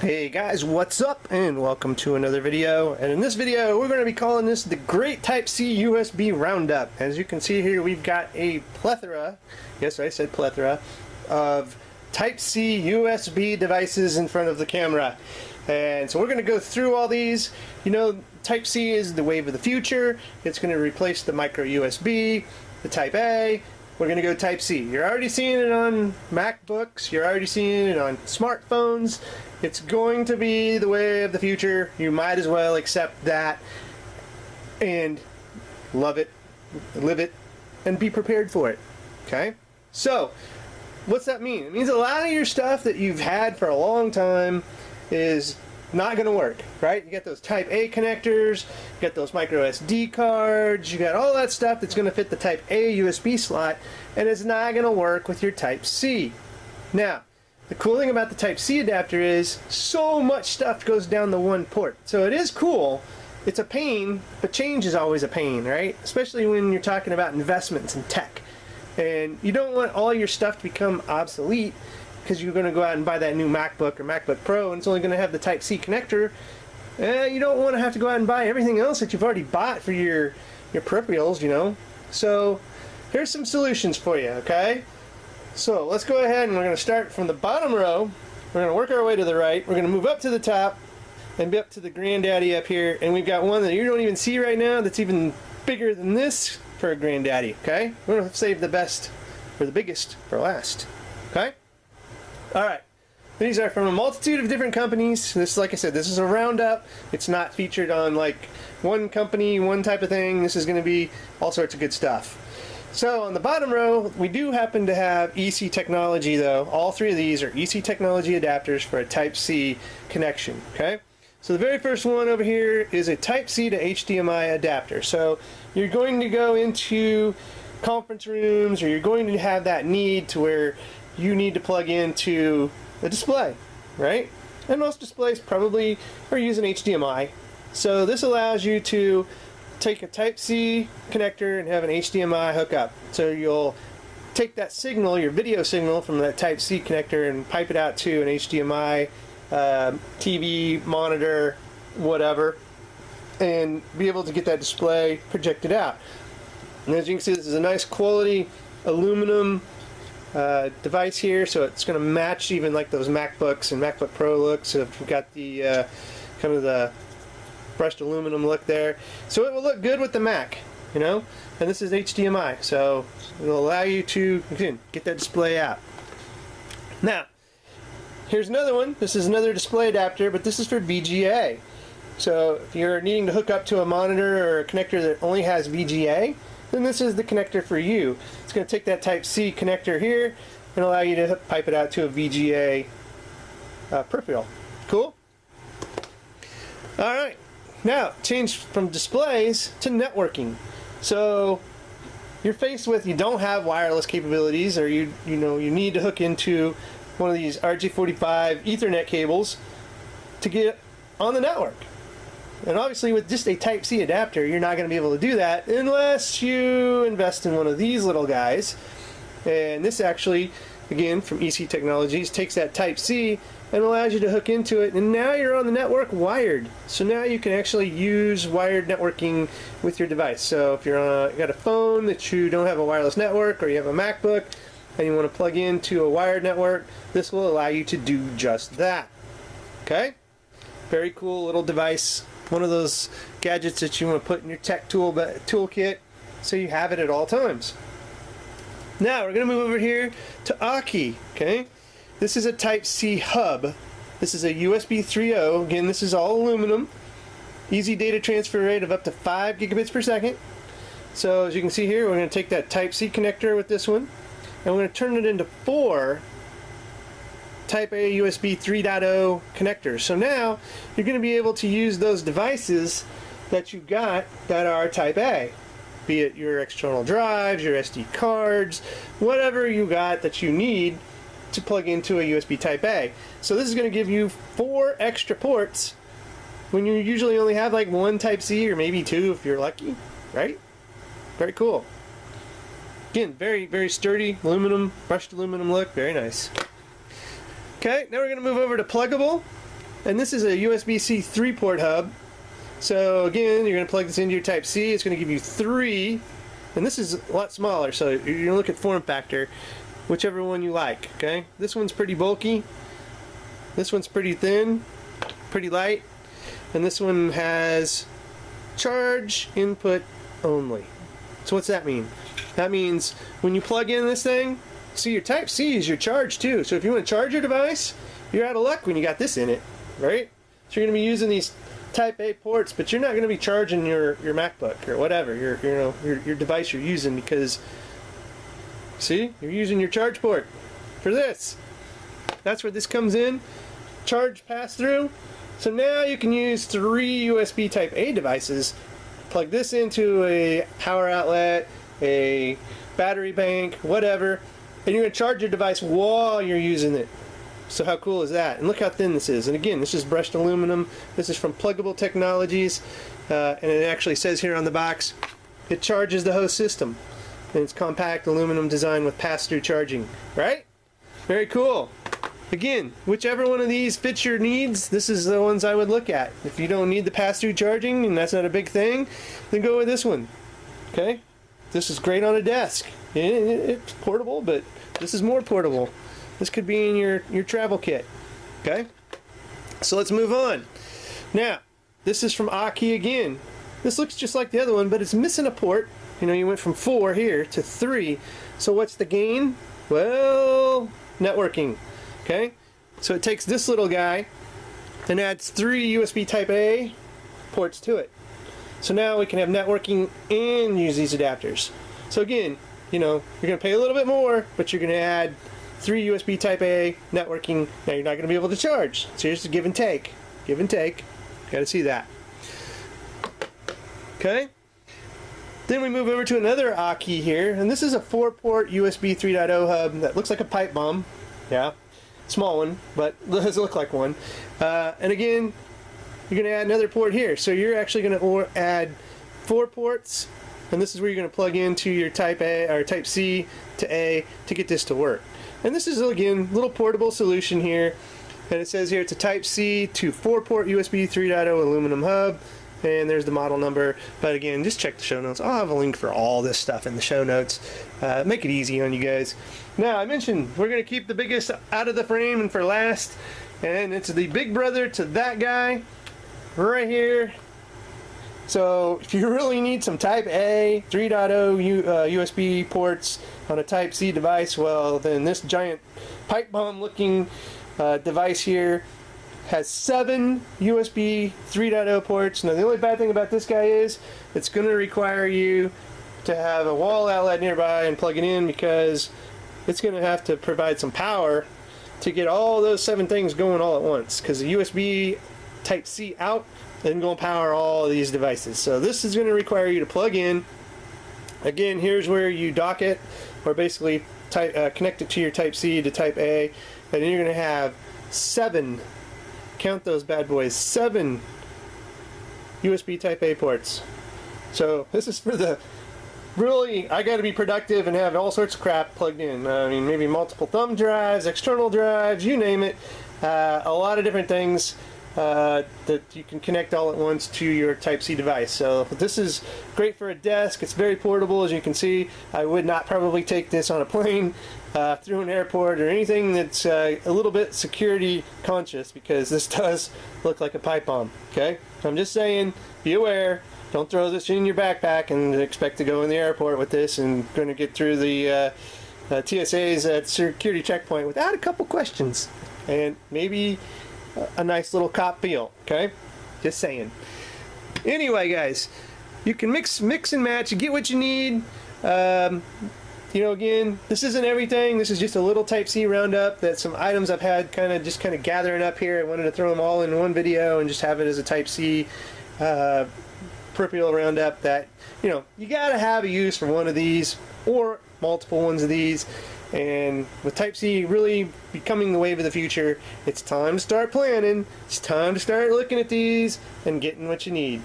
Hey guys, what's up? And welcome to another video. And in this video, we're going to be calling this the Great Type-C USB Roundup. As you can see here, we've got a plethora, yes I said plethora, of Type-C USB devices in front of the camera. And so we're going to go through all these. You know, Type-C is the wave of the future. It's going to replace the micro USB, the Type-A. We're going to go Type-C. You're already seeing it on MacBooks. You're already seeing it on smartphones. It's going to be the way of the future. You might as well accept that and love it, live it, and be prepared for it. Okay? So, what's that mean? It means a lot of your stuff that you've had for a long time is not going to work, right? You got those Type-A connectors, you got those micro SD cards, you got all that stuff that's going to fit the Type-A USB slot, and it's not going to work with your Type-C. Now, the cool thing about the Type-C adapter is so much stuff goes down the one port. So it is cool. It's a pain, but change is always a pain, right? Especially when you're talking about investments in tech. And you don't want all your stuff to become obsolete because you're going to go out and buy that new MacBook or MacBook Pro and it's only going to have the Type-C connector. You don't want to have to go out and buy everything else that you've already bought for your peripherals, you know. So here's some solutions for you, okay? So let's go ahead and we're going to start from the bottom row. We're going to work our way to the right. We're going to move up to the top and be up to the granddaddy up here. And we've got one that you don't even see right now that's even bigger than this for a granddaddy, okay? We're going to save the best or the biggest for last, okay? Alright, these are from a multitude of different companies. This, like I said, this is a roundup. It's not featured on like one company, one type of thing. This is going to be all sorts of good stuff. So on the bottom row, we do happen to have EC Technology though. All three of these are EC Technology adapters for a Type-C connection, okay? So the very first one over here is a Type-C to HDMI adapter. So you're going to go into conference rooms or you're going to have that need to where you need to plug into a display, right? And most displays probably are using HDMI. So this allows you to take a Type-C connector and have an HDMI hookup. So you'll take that signal, your video signal from that Type-C connector and pipe it out to an HDMI TV, monitor, whatever, and be able to get that display projected out. And as you can see, this is a nice quality aluminum device here, so it's going to match even like those MacBooks and MacBook Pro looks. So we've got the kind of the brushed aluminum look there, so it will look good with the Mac, you know. And this is HDMI, so it will allow you to again get that display out. Now, here's another one. This is another display adapter, but this is for VGA. So if you're needing to hook up to a monitor or a connector that only has VGA, then this is the connector for you. It's going to take that Type-C connector here and allow you to pipe it out to a VGA peripheral. Cool? Alright, now change from displays to networking. So you're faced with, you don't have wireless capabilities, or you need to hook into one of these RJ45 Ethernet cables to get on the network. And obviously with just a Type-C adapter, you're not going to be able to do that unless you invest in one of these little guys. And this actually, again, from EC Technologies, takes that Type-C and allows you to hook into it, and now you're on the network wired. So now you can actually use wired networking with your device. So if you're got a phone that you don't have a wireless network, or you have a MacBook and you want to plug into a wired network, this will allow you to do just that. Okay? Very cool little device. One of those gadgets that you want to put in your tech toolkit so you have it at all times. Now we're going to move over here to Aukey. Okay? This is a Type-C hub. This is a USB 3.0. Again, this is all aluminum. Easy data transfer rate of up to 5 gigabits per second. So as you can see here, we're going to take that Type-C connector with this one, and we're going to turn it into 4 Type-A USB 3.0 connectors. So now you're going to be able to use those devices that you've got that are Type-A, be it your external drives, your SD cards, whatever you got that you need to plug into a USB Type-A. So this is going to give you 4 extra ports when you usually only have like 1 Type-C or maybe 2 if you're lucky, right? Very cool. Again, very, very sturdy aluminum, brushed aluminum look, very nice. Okay, now we're going to move over to pluggable, and this is a USB-C 3-port hub. So again, you're going to plug this into your Type-C. It's going to give you 3, and this is a lot smaller, so you're going to look at form factor, whichever one you like. Okay, this one's pretty bulky, this one's pretty thin, pretty light, and this one has charge input only. So what's that mean? That means when you plug in this thing, see, your Type-C is your charge too. So if you want to charge your device, you're out of luck when you got this in it, right? So you're going to be using these Type-A ports, but you're not going to be charging your MacBook or whatever your device you're using, because see, you're using your charge port for this. That's where this comes in. Charge pass through. So now you can use 3 USB Type-A devices. Plug this into a power outlet, a battery bank, whatever, and you're going to charge your device while you're using it. So how cool is that? And look how thin this is. And again, this is brushed aluminum. This is from Pluggable Technologies, and it actually says here on the box, it charges the whole system. And it's compact aluminum design with pass-through charging. Right? Very cool. Again, whichever one of these fits your needs, this is the ones I would look at. If you don't need the pass-through charging, and that's not a big thing, then go with this one. Okay? This is great on a desk. It's portable, but this is more portable. This could be in your travel kit. Okay? So let's move on. Now, this is from Aukey again. This looks just like the other one, but it's missing a port. You know, you went from 4 here to 3. So what's the gain? Well, networking. Okay? So it takes this little guy and adds 3 USB Type-A ports to it. So now we can have networking and use these adapters. So again, you know, you're going to pay a little bit more, but you're going to add 3 USB Type-A networking. Now you're not going to be able to charge. So here's the give and take. Give and take. Got to see that. Okay? Then we move over to another Aukey here, and this is a 4-port USB 3.0 hub that looks like a pipe bomb. Yeah. Small one, but it does look like one. And again, you're going to add another port here. So you're actually going to add 4 ports, and this is where you're going to plug into your Type-A or Type-C to A to get this to work. And this is, again, a little portable solution here. And it says here it's a Type-C to 4-port USB 3.0 aluminum hub. And there's the model number. But again, just check the show notes. I'll have a link for all this stuff in the show notes. Make it easy on you guys. Now, I mentioned we're going to keep the biggest out of the frame and for last. And it's the big brother to that guy right here. So if you really need some Type-A 3.0 USB ports on a Type-C device, well, then this giant pipe bomb looking device here has 7 USB 3.0 ports. Now the only bad thing about this guy is it's going to require you to have a wall outlet nearby and plug it in, because it's going to have to provide some power to get all those 7 things going all at once, because the USB Type-C out isn't going to power all of these devices. So this is going to require you to plug in. Again, here's where you dock it, or basically connect it to your Type-C to Type-A, and then you're going to have 7, count those bad boys, 7 USB Type-A ports. So this is for the really, I got to be productive and have all sorts of crap plugged in. I mean, maybe multiple thumb drives, external drives, you name it. A lot of different things that you can connect all at once to your Type-C device. So this is great for a desk. It's very portable, as you can see. I would not probably take this on a plane, through an airport, or anything that's a little bit security conscious, because this does look like a pipe bomb. Okay, so I'm just saying, be aware. Don't throw this in your backpack and expect to go in the airport with this and going to get through the TSA's at security checkpoint without a couple questions and maybe a nice little cop feel. Okay, just saying. Anyway, guys, you can mix and match. You get what you need. You know, again, this isn't everything. This is just a little Type-C roundup. That's some items I've had kind of gathering up here. I wanted to throw them all in one video and just have it as a Type-C peripheral roundup that, you know, you gotta have a use for one of these or multiple ones of these. And with Type-C really becoming the wave of the future, it's time to start planning. It's time to start looking at these and getting what you need.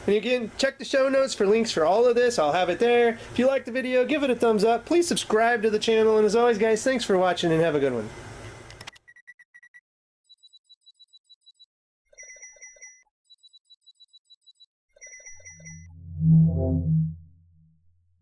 And again, check the show notes for links for all of this. I'll have it there. If you liked the video, give it a thumbs up. Please subscribe to the channel. And as always, guys, thanks for watching and have a good one.